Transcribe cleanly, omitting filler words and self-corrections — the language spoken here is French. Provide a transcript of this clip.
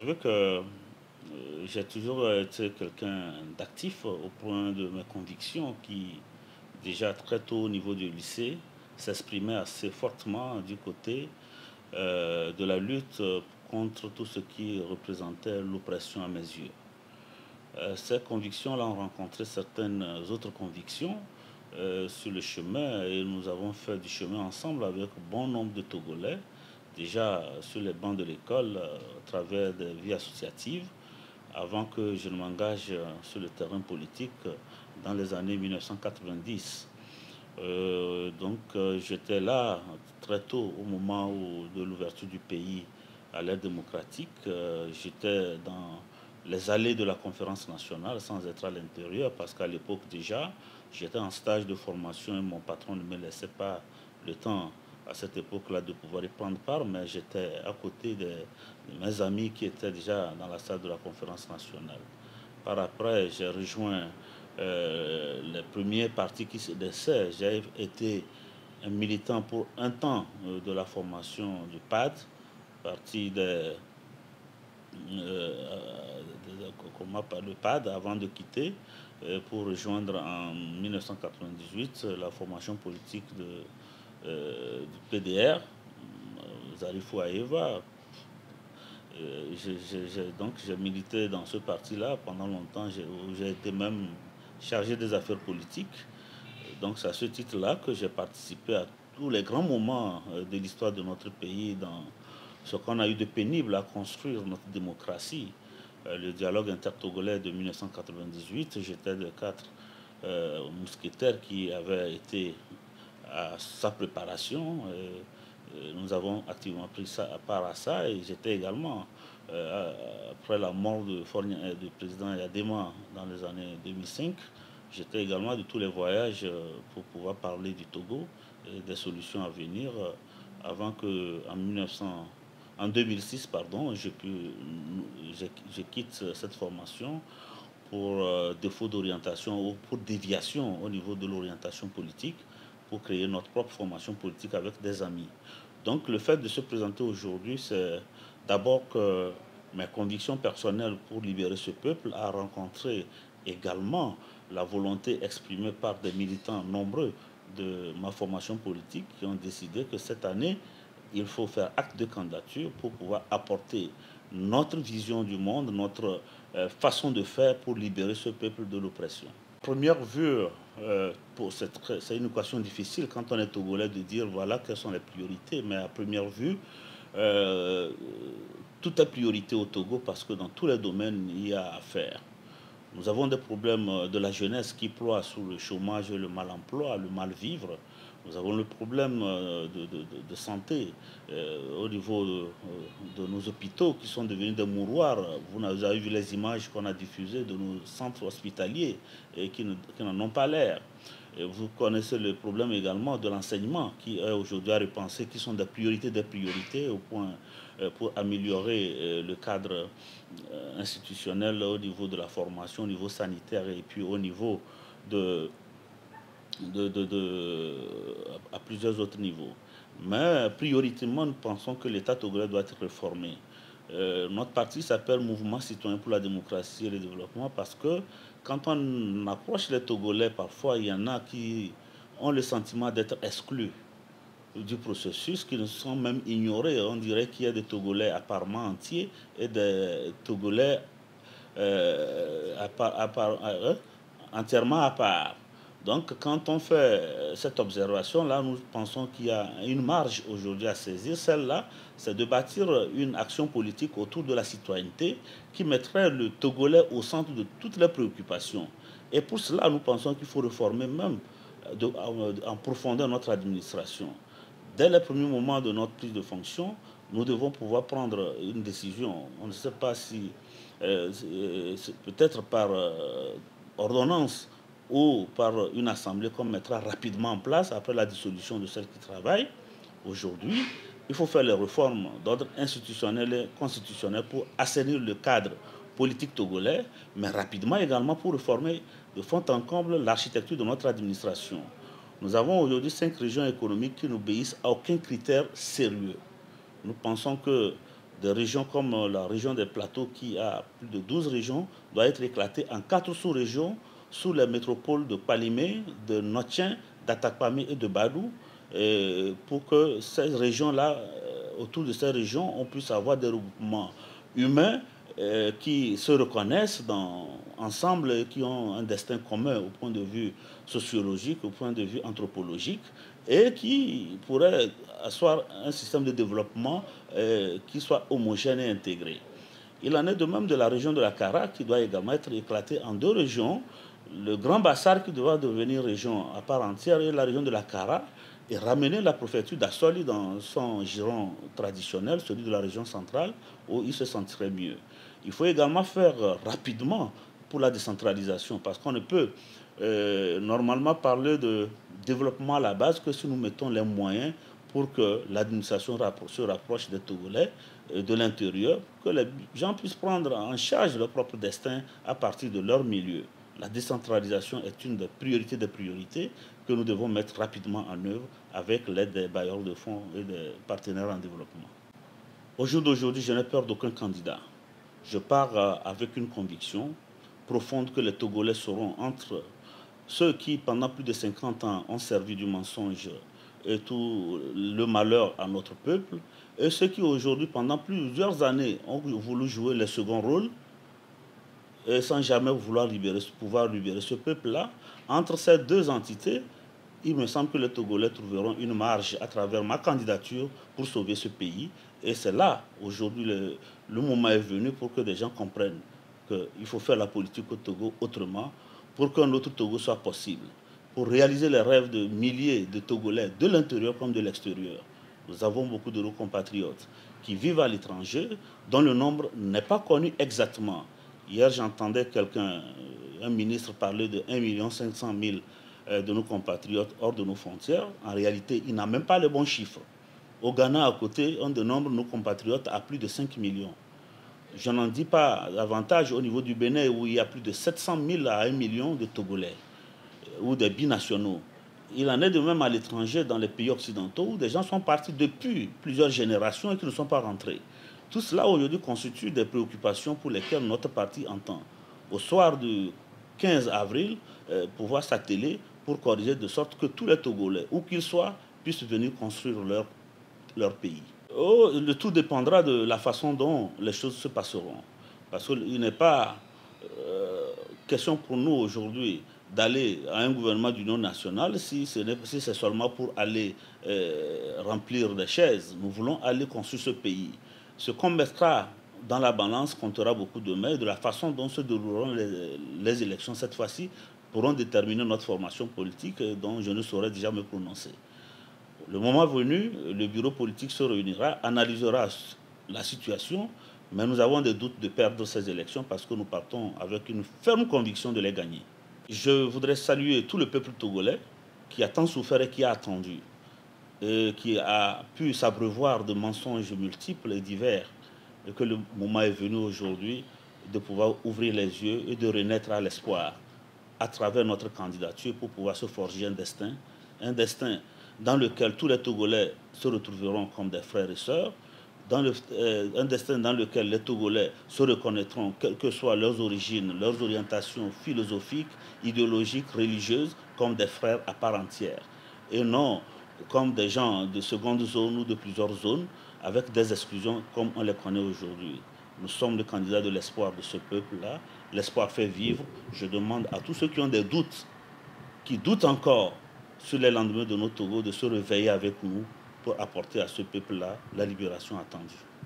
Vous savez que j'ai toujours été quelqu'un d'actif au point de mes convictions qui, déjà très tôt au niveau du lycée, s'exprimaient assez fortement du côté de la lutte contre tout ce qui représentait l'oppression à mes yeux. Ces convictions-là ont rencontré certaines autres convictions sur le chemin et nous avons fait du chemin ensemble avec bon nombre de Togolais, déjà sur les bancs de l'école, à travers des vies associatives, avant que je ne m'engage sur le terrain politique dans les années 1990. J'étais là très tôt au moment de l'ouverture du pays à l'ère démocratique. J'étais dans les allées de la conférence nationale sans être à l'intérieur parce qu'à l'époque déjà j'étais en stage de formation et mon patron ne me laissait pas le temps à cette époque-là de pouvoir y prendre part, mais j'étais à côté de mes amis qui étaient déjà dans la salle de la conférence nationale. Par après, j'ai rejoint les premiers partis qui se décèdent. J'ai été un militant pour un temps de la formation du PAD, parti le PAD avant de quitter pour rejoindre en 1998 la formation politique du PDR, Zarifou Aeva. Donc j'ai milité dans ce parti-là pendant longtemps, où j'ai été même chargé des affaires politiques. Donc c'est à ce titre-là que j'ai participé à tous les grands moments de l'histoire de notre pays dans ce qu'on a eu de pénible à construire notre démocratie. Le dialogue intertogolais de 1998, j'étais de quatre mousquetaires qui avaient été à sa préparation. Nous avons activement pris part à ça et j'étais également, après la mort du président Yadema dans les années 2005, j'étais également de tous les voyages pour pouvoir parler du Togo et des solutions à venir avant que en 2006, pardon, je quitte cette formation pour défaut d'orientation ou pour déviation au niveau de l'orientation politique pour créer notre propre formation politique avec des amis. Donc le fait de se présenter aujourd'hui, c'est d'abord que mes convictions personnelles pour libérer ce peuple a rencontré également la volonté exprimée par des militants nombreux de ma formation politique qui ont décidé que cette année, il faut faire acte de candidature pour pouvoir apporter notre vision du monde, notre façon de faire pour libérer ce peuple de l'oppression. Première vue, c'est une équation difficile quand on est togolais de dire voilà quelles sont les priorités, mais à première vue, euh, tout est priorité au Togo parce que dans tous les domaines, il y a à faire. Nous avons des problèmes de la jeunesse qui ploie sous le chômage, le mal-emploi, le mal-vivre. Nous avons le problème de santé au niveau de nos hôpitaux qui sont devenus des mouroirs. Vous avez vu les images qu'on a diffusées de nos centres hospitaliers et qui n'en ont pas l'air. Et vous connaissez le problème également de l'enseignement qui est aujourd'hui à repenser, qui sont des priorités au point pour améliorer le cadre institutionnel au niveau de la formation, au niveau sanitaire et puis au niveau de, à plusieurs autres niveaux. Mais prioritairement, nous pensons que l'État togolais doit être réformé. Notre parti s'appelle Mouvement citoyen pour la démocratie et le développement parce que quand on approche les Togolais, parfois il y en a qui ont le sentiment d'être exclus du processus, qui ne sont même ignorés. On dirait qu'il y a des Togolais apparemment entiers et des Togolais entièrement à part. Donc, quand on fait cette observation-là, nous pensons qu'il y a une marge aujourd'hui à saisir. Celle-là, c'est de bâtir une action politique autour de la citoyenneté qui mettrait le Togolais au centre de toutes les préoccupations. Et pour cela, nous pensons qu'il faut réformer même en profondeur notre administration. Dès les premiers moments de notre prise de fonction, nous devons pouvoir prendre une décision. On ne sait pas si, peut-être par ordonnance ou par une assemblée qu'on mettra rapidement en place après la dissolution de celle qui travaille. Aujourd'hui, il faut faire les réformes d'ordre institutionnel et constitutionnel pour assainir le cadre politique togolais, mais rapidement également pour réformer de fond en comble l'architecture de notre administration. Nous avons aujourd'hui 5 régions économiques qui n'obéissent à aucun critère sérieux. Nous pensons que Des régions comme la région des Plateaux, qui a plus de 12 régions, doit être éclatée en 4 sous-régions, sous les métropoles de Palimé, de Notien, d'Atakpamé et de Badou, pour que ces régions-là, autour de ces régions, on puisse avoir des regroupements humains qui se reconnaissent ensemble et qui ont un destin commun au point de vue sociologique, au point de vue anthropologique, et qui pourraient asseoir un système de développement qui soit homogène et intégré. Il en est de même de la région de la Kara, qui doit également être éclatée en 2 régions. Le Grand Bassar, qui doit devenir région à part entière, et la région de la Kara, et ramener la préfecture d'Assoli dans son giron traditionnel, celui de la région centrale, où il se sentirait mieux. Il faut également faire rapidement pour la décentralisation, parce qu'on ne peut normalement parler de développement à la base que si nous mettons les moyens pour que l'administration se rapproche des Togolais, de l'intérieur, que les gens puissent prendre en charge leur propre destin à partir de leur milieu. La décentralisation est une des priorités que nous devons mettre rapidement en œuvre avec l'aide des bailleurs de fonds et des partenaires en développement. Au jour d'aujourd'hui, je n'ai peur d'aucun candidat. Je pars avec une conviction profonde que les Togolais seront entre ceux qui, pendant plus de 50 ans, ont servi du mensonge et tout le malheur à notre peuple, et ceux qui aujourd'hui, pendant plusieurs années, ont voulu jouer le second rôle, et sans jamais pouvoir libérer ce peuple-là. Entre ces 2 entités, il me semble que les Togolais trouveront une marge à travers ma candidature pour sauver ce pays. Et c'est là, aujourd'hui, le moment est venu pour que des gens comprennent qu'il faut faire la politique au Togo autrement, pour qu'un autre Togo soit possible, pour réaliser les rêves de milliers de Togolais, de l'intérieur comme de l'extérieur. Nous avons beaucoup de nos compatriotes qui vivent à l'étranger, dont le nombre n'est pas connu exactement. Hier, j'entendais un ministre parler de 1 500 000 de nos compatriotes hors de nos frontières. En réalité, il n'a même pas les bons chiffres. Au Ghana, à côté, on dénombre nos compatriotes à plus de 5 millions. Je n'en dis pas davantage au niveau du Bénin, où il y a plus de 700 000 à 1 million de Togolais, ou des binationaux. Il en est de même à l'étranger, dans les pays occidentaux, où des gens sont partis depuis plusieurs générations et qui ne sont pas rentrés. Tout cela aujourd'hui constitue des préoccupations pour lesquelles notre parti entend, au soir du 15 avril, pouvoir s'atteler pour corriger de sorte que tous les Togolais, où qu'ils soient, puissent venir construire leur pays. Le tout dépendra de la façon dont les choses se passeront. Parce qu'il n'est pas question pour nous aujourd'hui d'aller à un gouvernement d'union nationale si c'est seulement pour aller remplir des chaises. Nous voulons aller construire ce pays. Ce qu'on mettra dans la balance comptera beaucoup de mains, et de la façon dont se dérouleront les élections cette fois-ci pourront déterminer notre formation politique dont je ne saurais déjà me prononcer. Le moment venu, le bureau politique se réunira, analysera la situation, mais nous avons des doutes de perdre ces élections parce que nous partons avec une ferme conviction de les gagner. Je voudrais saluer tout le peuple togolais qui a tant souffert et qui a attendu, et qui a pu s'abreuvoir de mensonges multiples et divers, et que le moment est venu aujourd'hui de pouvoir ouvrir les yeux et de renaître à l'espoir à travers notre candidature pour pouvoir se forger un destin dans lequel tous les Togolais se retrouveront comme des frères et sœurs, un destin dans lequel les Togolais se reconnaîtront, quelles que soient leurs origines, leurs orientations philosophiques, idéologiques, religieuses, comme des frères à part entière, et non comme des gens de seconde zone ou de plusieurs zones, avec des exclusions comme on les connaît aujourd'hui. Nous sommes les candidats de l'espoir de ce peuple-là. L'espoir fait vivre. Je demande à tous ceux qui ont des doutes, qui doutent encore sur les lendemains de notre Togo, de se réveiller avec nous pour apporter à ce peuple-là la libération attendue.